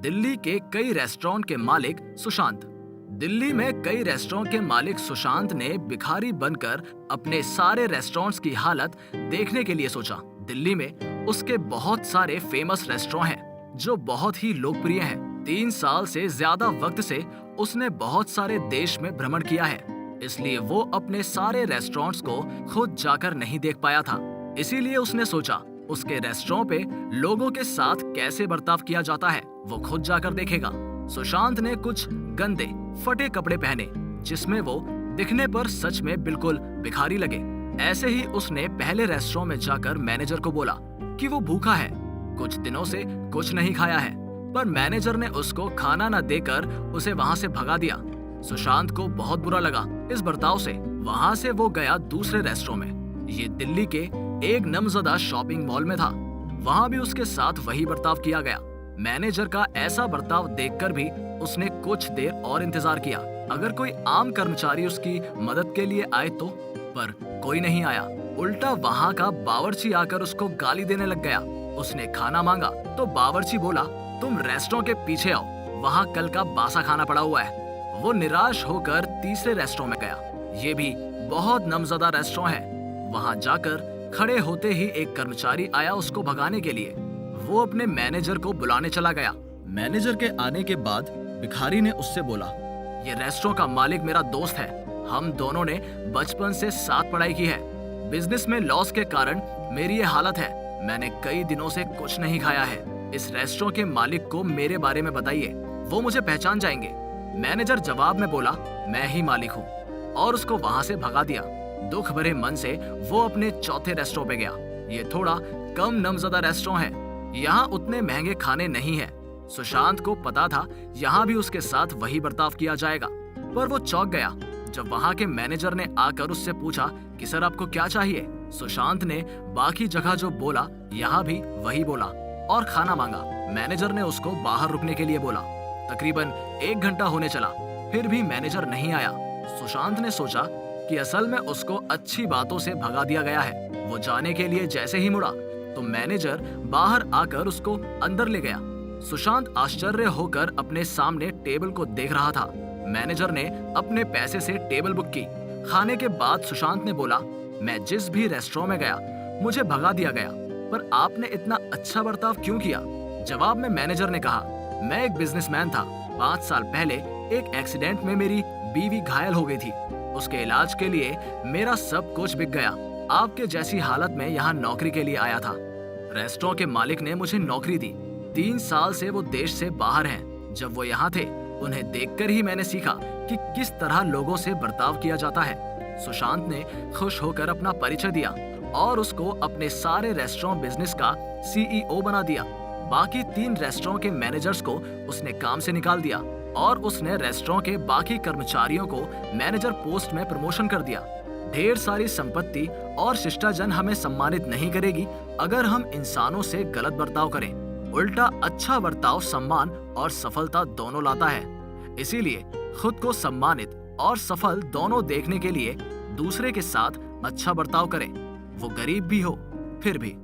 दिल्ली के कई रेस्टोरेंट के मालिक सुशांत। दिल्ली में कई रेस्टोरेंट के मालिक सुशांत ने भिखारी बनकर अपने सारे रेस्टोरेंट्स की हालत देखने के लिए सोचा। दिल्ली में उसके बहुत सारे फेमस रेस्टोरेंट हैं जो बहुत ही लोकप्रिय हैं। 3 साल से ज्यादा वक्त से उसने बहुत सारे देश में भ्रमण किया है, इसलिए वो अपने सारे रेस्टोरेंट्स को खुद जाकर नहीं देख पाया था। इसीलिए उसने सोचा उसके रेस्टोरेंट पे लोगों के साथ कैसे बर्ताव किया जाता है वो खुद जाकर देखेगा। सुशांत ने कुछ गंदे फटे कपड़े पहने जिसमें वो दिखने पर सच में बिल्कुल भिखारी लगे। ऐसे ही उसने पहले रेस्टोरेंट में जाकर मैनेजर को बोला कि वो भूखा है, कुछ दिनों से कुछ नहीं खाया है, पर मैनेजर ने उसको खाना न देकर उसे वहां से भगा दिया। सुशांत को बहुत बुरा लगा इस बर्ताव से। वहां से वो गया दूसरे रेस्टोरेंट में। ये दिल्ली के एक नामज़दा शॉपिंग मॉल में था। वहां भी उसके साथ वही बर्ताव किया गया। मैनेजर का ऐसा बर्ताव देखकर भी उसने कुछ देर और इंतजार किया, अगर कोई आम कर्मचारी उसकी मदद के लिए आए तो, पर कोई नहीं आया। उल्टा वहां का बावर्ची आकर उसको गाली देने लग गया। उसने खाना मांगा तो बावर्ची बोला, तुम रेस्टोरेंट के पीछे आओ, वहां कल का बासा खाना पड़ा हुआ है। वो निराश होकर तीसरे रेस्टोरेंट में गया। ये भी बहुत नामज़दा रेस्टोरेंट है। वहां जाकर खड़े होते ही एक कर्मचारी आया उसको भगाने के लिए। वो अपने मैनेजर को बुलाने चला गया। मैनेजर के आने के बाद भिखारी ने उससे बोला, ये रेस्टोरेंट का मालिक मेरा दोस्त है, हम दोनों ने बचपन से साथ पढ़ाई की है। बिजनेस में लॉस के कारण मेरी ये हालत है, मैंने कई दिनों से कुछ नहीं खाया है। इस रेस्टोरेंट के मालिक को मेरे बारे में बताइए, वो मुझे पहचान जाएंगे। मैनेजर जवाब में बोला, मैं ही मालिक हूँ, और उसको वहां से भगा दिया। दुख भरे मन से वो अपने चौथे रेस्टोरेंट पे गया। ये थोड़ा कम नामज़दा रेस्टोरेंट है, यहाँ उतने महंगे खाने नहीं है। सुशांत को पता था यहाँ भी उसके साथ वही बर्ताव किया जाएगा, पर वो चौंक गया जब वहाँ के मैनेजर ने आकर उससे पूछा कि सर आपको क्या चाहिए। सुशांत ने बाकी जगह जो बोला यहाँ भी वही बोला और खाना मांगा। मैनेजर ने उसको बाहर रुकने के लिए बोला। तकरीबन 1 घंटा होने चला, फिर भी मैनेजर नहीं आया। सुशांत ने सोचा कि असल में उसको अच्छी बातों से भगा दिया गया है। वो जाने के लिए जैसे ही मुड़ा तो मैनेजर बाहर आकर उसको अंदर ले गया। सुशांत आश्चर्य होकर अपने सामने टेबल को देख रहा था। मैनेजर ने अपने पैसे से टेबल बुक की। खाने के बाद सुशांत ने बोला, मैं जिस भी रेस्टोरेंट में गया मुझे भगा दिया गया, पर आपने इतना अच्छा बर्ताव क्यों किया? जवाब में मैनेजर ने कहा, मैं एक बिजनेसमैन था। 5 साल पहले एक एक्सीडेंट में मेरी बीवी घायल हो गई थी। उसके इलाज के लिए मेरा सब कुछ बिक गया। आपके जैसी हालत में यहाँ नौकरी के लिए आया था। रेस्टोरेंट के मालिक ने मुझे नौकरी दी। 3 साल से वो देश से बाहर हैं। जब वो यहाँ थे उन्हें देखकर ही मैंने सीखा कि किस तरह लोगों से बर्ताव किया जाता है। सुशांत ने खुश होकर अपना परिचय दिया और उसको अपने सारे रेस्टोरेंट बिजनेस का CEO बना दिया। बाकी 3 रेस्टोरेंट के मैनेजर्स को उसने काम से निकाल दिया और उसने रेस्टोरेंट के बाकी कर्मचारियों को मैनेजर पोस्ट में प्रमोशन कर दिया। ढेर सारी संपत्ति और शिष्टाचार हमें सम्मानित नहीं करेगी अगर हम इंसानों से गलत बर्ताव करें। उल्टा अच्छा बर्ताव सम्मान और सफलता दोनों लाता है। इसीलिए खुद को सम्मानित और सफल दोनों देखने के लिए दूसरे के साथ अच्छा बर्ताव करें, वो गरीब भी हो फिर भी।